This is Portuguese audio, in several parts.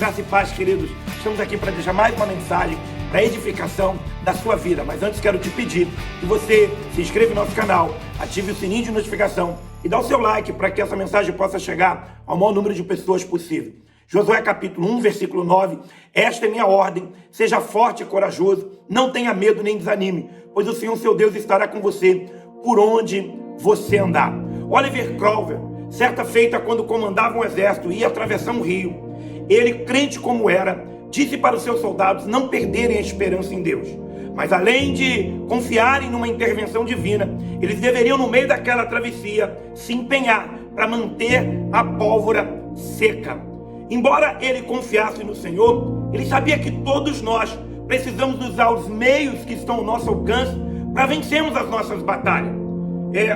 Graça e paz, queridos. Estamos aqui para deixar mais uma mensagem para a edificação da sua vida. Mas antes quero te pedir que você se inscreva no nosso canal, ative o sininho de notificação e dá o seu like para que essa mensagem possa chegar ao maior número de pessoas possível. Josué capítulo 1, versículo 9. Esta é minha ordem, seja forte e corajoso, não tenha medo nem desanime, pois o Senhor seu Deus estará com você por onde você andar. Oliver Cromwell, certa feita quando comandava um exército e ia atravessar um rio, ele, crente como era, disse para os seus soldados não perderem a esperança em Deus. Mas além de confiarem numa intervenção divina, eles deveriam, no meio daquela travessia, se empenhar para manter a pólvora seca. Embora ele confiasse no Senhor, ele sabia que todos nós precisamos usar os meios que estão ao nosso alcance para vencermos as nossas batalhas.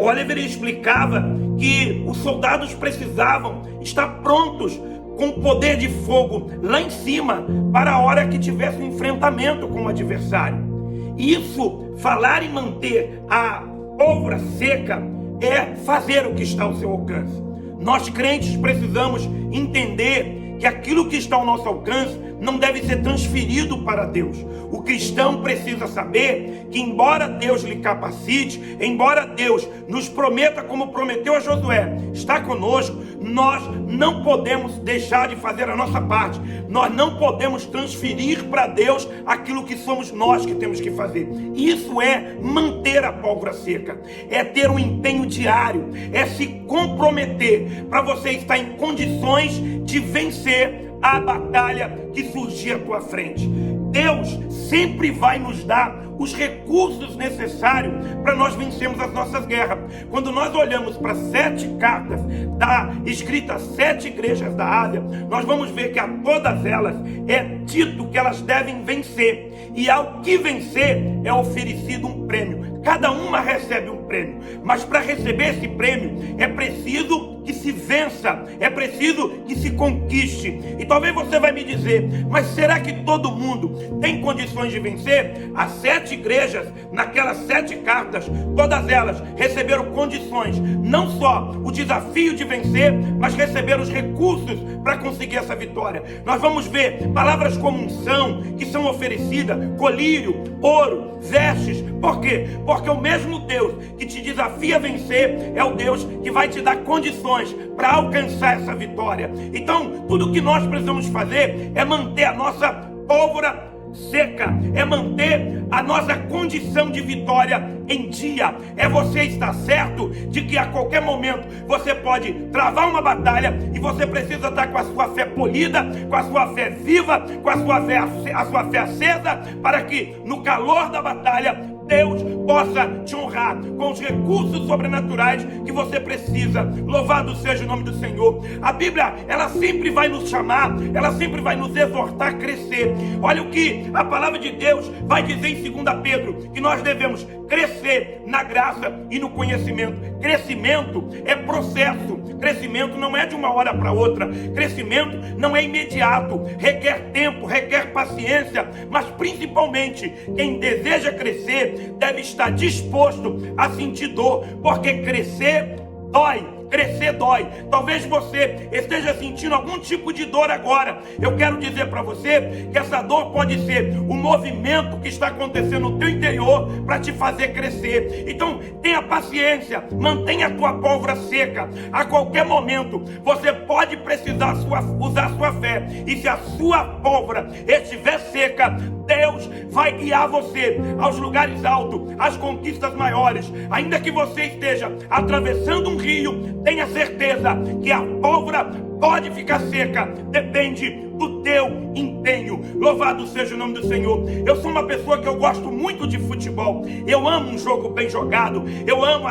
Oliver explicava que os soldados precisavam estar prontos com o poder de fogo lá em cima para a hora que tivesse um enfrentamento com o adversário. Isso, falar em manter a pólvora seca, é fazer o que está ao seu alcance. Nós crentes precisamos entender que aquilo que está ao nosso alcance não deve ser transferido para Deus. O cristão precisa saber que, embora Deus lhe capacite, embora Deus nos prometa, como prometeu a Josué, está conosco, nós não podemos deixar de fazer a nossa parte. Nós não podemos transferir para Deus aquilo que somos nós que temos que fazer. Isso é manter a pólvora seca, é ter um empenho diário, é se comprometer para você estar em condições de vencer a batalha que surgir à tua frente. Deus sempre vai nos dar os recursos necessários para nós vencermos as nossas guerras. Quando nós olhamos para 7 cartas escritas às 7 igrejas da Ásia, nós vamos ver que a todas elas é dito que elas devem vencer, e ao que vencer é oferecido um prêmio. Cada uma recebe um prêmio, mas para receber esse prêmio é preciso que se vença, é preciso que se conquiste. E talvez você vai me dizer, mas será que todo mundo tem condições de vencer? As 7 igrejas, naquelas 7 cartas, todas elas receberam condições, não só o desafio de vencer, mas receberam os recursos para conseguir essa vitória. Nós vamos ver palavras como unção, que são oferecidas, colírio, ouro, vestes. Por quê? Porque o mesmo Deus que te desafia a vencer é o Deus que vai te dar condições para alcançar essa vitória. Então, tudo que nós precisamos fazer é manter a nossa pólvora seca, é manter a nossa condição de vitória em dia. É você estar certo de que a qualquer momento você pode travar uma batalha e você precisa estar com a sua fé polida, com a sua fé viva, com a sua fé acesa, para que no calor da batalha Deus possa te honrar com os recursos sobrenaturais que você precisa. Louvado seja o nome do Senhor. A Bíblia, ela sempre vai nos chamar, ela sempre vai nos exortar a crescer. Olha o que a palavra de Deus vai dizer em 2 Pedro, que nós devemos crescer na graça e no conhecimento. Crescimento é processo. Crescimento não é de uma hora para outra. Crescimento não é imediato. Requer tempo, requer paciência. Mas principalmente, quem deseja crescer deve estar disposto a sentir dor, porque crescer dói. Crescer dói. Talvez você esteja sentindo algum tipo de dor agora. Eu quero dizer para você que essa dor pode ser o movimento que está acontecendo no teu interior para te fazer crescer. Então tenha paciência, mantenha a tua pólvora seca. A qualquer momento você pode precisar usar a sua fé, e se a sua pólvora estiver seca, Deus vai guiar você aos lugares altos, às conquistas maiores. Ainda que você esteja atravessando um rio, tenha certeza que a pólvora pode ficar seca, depende do teu empenho. Louvado seja o nome do Senhor. Eu sou uma pessoa que eu gosto muito de futebol. Eu amo um jogo bem jogado. Eu amo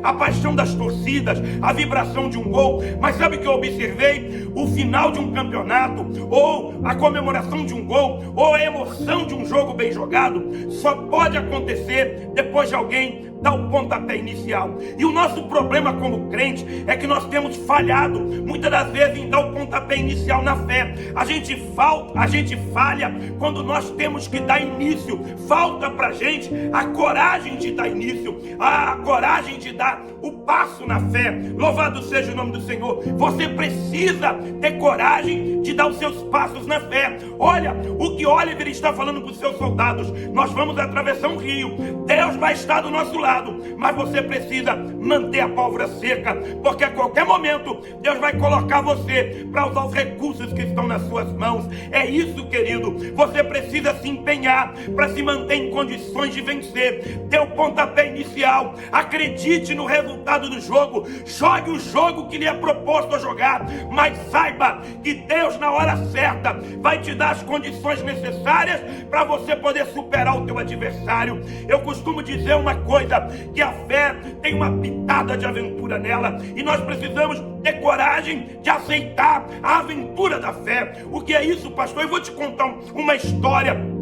a paixão das torcidas, a vibração de um gol. Mas sabe o que eu observei? O final de um campeonato, ou a comemoração de um gol, ou a emoção de um jogo bem jogado, só pode acontecer depois de alguém dá o pontapé inicial. E o nosso problema como crente é que nós temos falhado muitas das vezes em dar o pontapé inicial na fé. A gente falha quando nós temos que dar início. Falta pra gente a coragem de dar início, a coragem de dar o passo na fé. Louvado seja o nome do Senhor. Você precisa ter coragem de dar os seus passos na fé. Olha o que Oliver está falando para os seus soldados: nós vamos atravessar um rio, Deus vai estar do nosso lado, mas você precisa manter a pólvora seca, porque a qualquer momento Deus vai colocar você para usar os recursos que estão nas suas mãos. É isso, querido, você precisa se empenhar para se manter em condições de vencer. Dê o pontapé inicial, acredite no resultado do jogo, jogue o jogo que lhe é proposto a jogar, mas saiba que Deus na hora certa vai te dar as condições necessárias para você poder superar o teu adversário. Eu costumo dizer uma coisa, que a fé tem uma pitada de aventura nela, e nós precisamos ter coragem de aceitar a aventura da fé. O que é isso, pastor? Eu vou te contar uma história.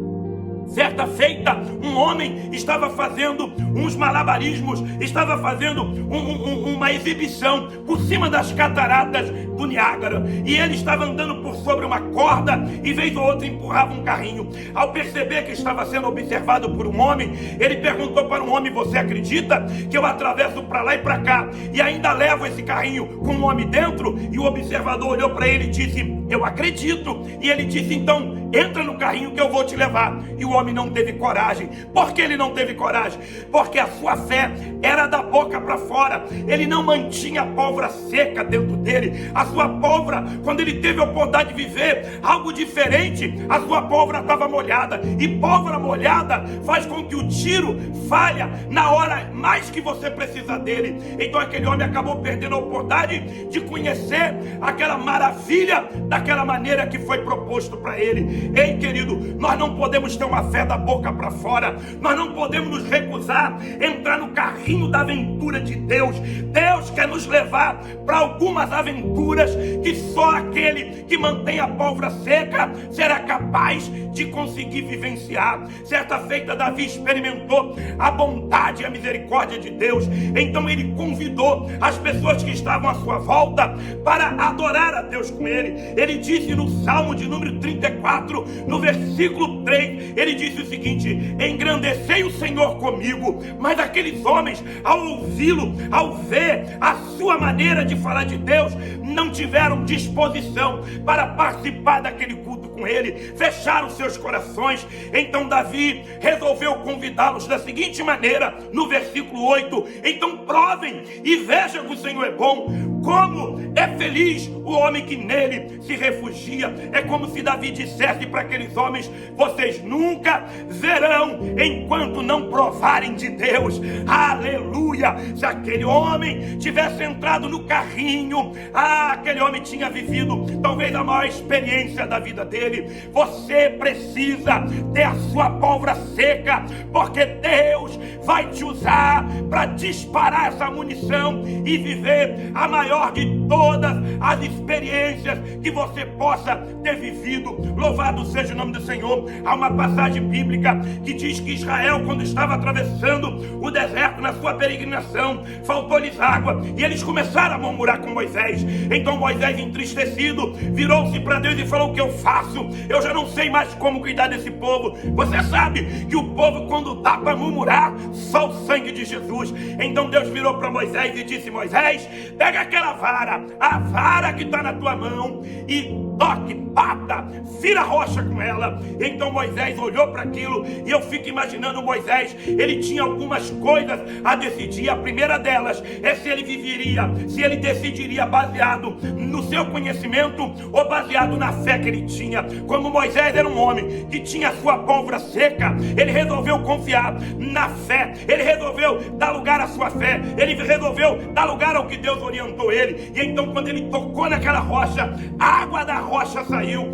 Certa feita, um homem estava fazendo uns malabarismos, estava fazendo uma exibição por cima das cataratas do Niágara, e ele estava andando por sobre uma corda e vez ou outra empurrava um carrinho. Ao perceber que estava sendo observado por um homem, ele perguntou para um homem: você acredita que eu atravesso para lá e para cá e ainda levo esse carrinho com um homem dentro? E o observador olhou para ele e disse: eu acredito. E ele disse: então entra no carrinho que eu vou te levar. E o homem não teve coragem. Por que ele não teve coragem? Porque a sua fé era da boca para fora. Ele não mantinha a pólvora seca dentro dele. A sua pólvora, quando ele teve a oportunidade de viver algo diferente, a sua pólvora estava molhada. E pólvora molhada faz com que o tiro falha na hora mais que você precisa dele. Então aquele homem acabou perdendo a oportunidade de conhecer aquela maravilha daquela maneira que foi proposto para ele. Ei, querido, nós não podemos ter uma fé da boca para fora. Nós não podemos nos recusar a entrar no carrinho da aventura de Deus. Deus quer nos levar para algumas aventuras que só aquele que mantém a pólvora seca será capaz de conseguir vivenciar. Certa feita, Davi experimentou a bondade e a misericórdia de Deus. Então ele convidou as pessoas que estavam à sua volta para adorar a Deus com ele. Ele disse no Salmo de número 34, no versículo 3, ele disse o seguinte: engrandecei o Senhor comigo. Mas aqueles homens, ao ouvi-lo, ao ver a sua maneira de falar de Deus, não tiveram disposição para participar daquele culto com ele, fecharam seus corações. Então Davi resolveu convidá-los da seguinte maneira, no versículo 8: então provem e vejam que o Senhor é bom. Como é feliz o homem que nele se refugia. É como se Davi dissesse para aqueles homens: vocês nunca verão enquanto não provarem de Deus. Aleluia! Se aquele homem tivesse entrado no carrinho, aquele homem tinha vivido talvez a maior experiência da vida dele. Você precisa ter a sua pólvora seca, porque Deus vai te usar para disparar essa munição e viver a maior de todas as experiências que você possa ter vivido. Louvado seja o nome do Senhor. Há uma passagem bíblica que diz que Israel, quando estava atravessando o deserto na sua peregrinação, faltou-lhes água e eles começaram a murmurar com Moisés. Então Moisés, entristecido, virou-se para Deus e falou: o que eu faço? Eu já não sei mais como cuidar desse povo. Você sabe que o povo, quando dá para murmurar, só o sangue de Jesus. Então Deus virou para Moisés e disse: Moisés, pega aquela vara, a vara que está na tua mão, e toque, bata, vira a rocha com ela. Então Moisés olhou para aquilo, e eu fico imaginando Moisés, ele tinha algumas coisas a decidir. A primeira delas é se ele viveria, se ele decidiria baseado no seu conhecimento ou baseado na fé que ele tinha. Como Moisés era um homem que tinha a sua pólvora seca, ele resolveu confiar na fé, ele resolveu dar lugar à sua fé, ele resolveu dar lugar ao que Deus orientou ele. E então, quando ele tocou naquela rocha, a água da rocha rocha saiu.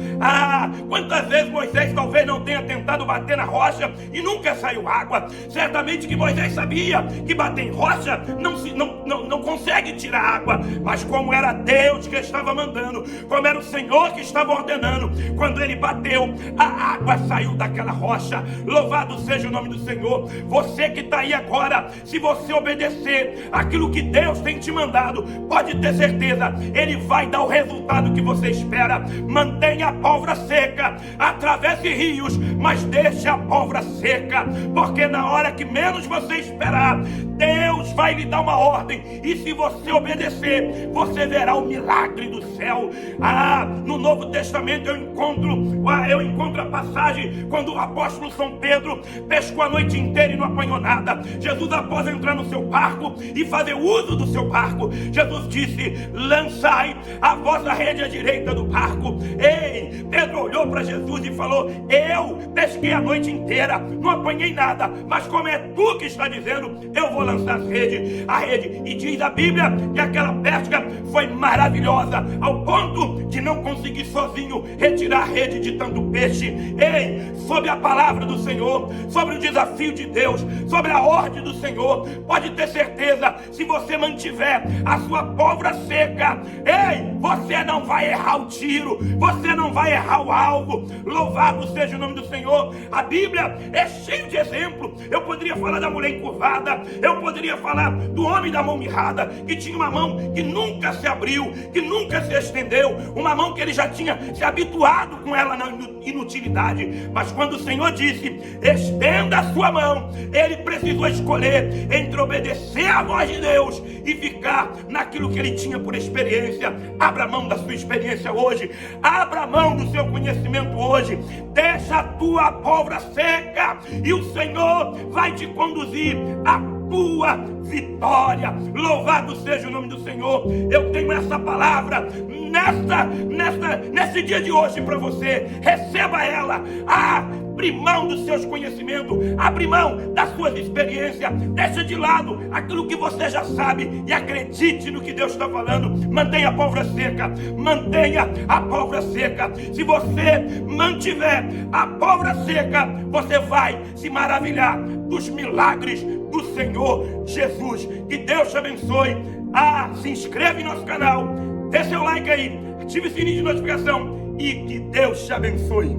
Quantas vezes Moisés talvez não tenha tentado bater na rocha e nunca saiu água? Certamente que Moisés sabia que bater em rocha não consegue tirar água, mas como era Deus que estava mandando, como era o Senhor que estava ordenando, quando ele bateu, a água saiu daquela rocha. Louvado seja o nome do Senhor. Você que está aí agora, se você obedecer aquilo que Deus tem te mandado, pode ter certeza, Ele vai dar o resultado que você espera. Mantenha a pólvora seca, atravesse rios, mas deixe a pólvora seca, porque na hora que menos você esperar, Deus vai lhe dar uma ordem, e se você obedecer, você verá o milagre do céu. No Novo Testamento eu encontro a passagem quando o apóstolo São Pedro pescou a noite inteira e não apanhou nada. Jesus, após entrar no seu barco e fazer uso do seu barco, Jesus disse: lançai a vossa rede à direita do barco. Ei, Pedro olhou para Jesus e falou: eu pesquei a noite inteira, não apanhei nada, mas como é tu que está dizendo, eu vou lançar a rede. E diz a Bíblia que aquela pesca foi maravilhosa, ao ponto de não conseguir sozinho retirar a rede de tanto peixe. Ei, sobre a palavra do Senhor, sobre o desafio de Deus, sobre a ordem do Senhor, pode ter certeza, se você mantiver a sua pólvora seca, ei, você não vai errar o tiro, você não vai errar o alvo. Louvado seja o nome do Senhor. A Bíblia é cheia de exemplo. Eu poderia falar da mulher encurvada, eu poderia falar do homem da mão mirrada, que tinha uma mão que nunca se abriu, que nunca se estendeu, uma mão que ele já tinha se habituado com ela na inutilidade. Mas quando o Senhor disse: estenda a sua mão, ele precisou escolher entre obedecer à voz de Deus e ficar naquilo que ele tinha por experiência. Abra mão da sua experiência hoje, abra mão do seu conhecimento hoje, deixa a tua pólvora seca e o Senhor vai te conduzir a tua vitória. Louvado seja o nome do Senhor. Eu tenho essa palavra nesse dia de hoje para você. Receba ela. Abre mão dos seus conhecimentos, abre mão das suas experiências, deixa de lado aquilo que você já sabe e acredite no que Deus está falando. Mantenha a pólvora seca, mantenha a pólvora seca. Se você mantiver a pólvora seca, você vai se maravilhar dos milagres do Senhor Jesus. Que Deus te abençoe. Se inscreve em nosso canal, dê seu like aí, ative o sininho de notificação e que Deus te abençoe.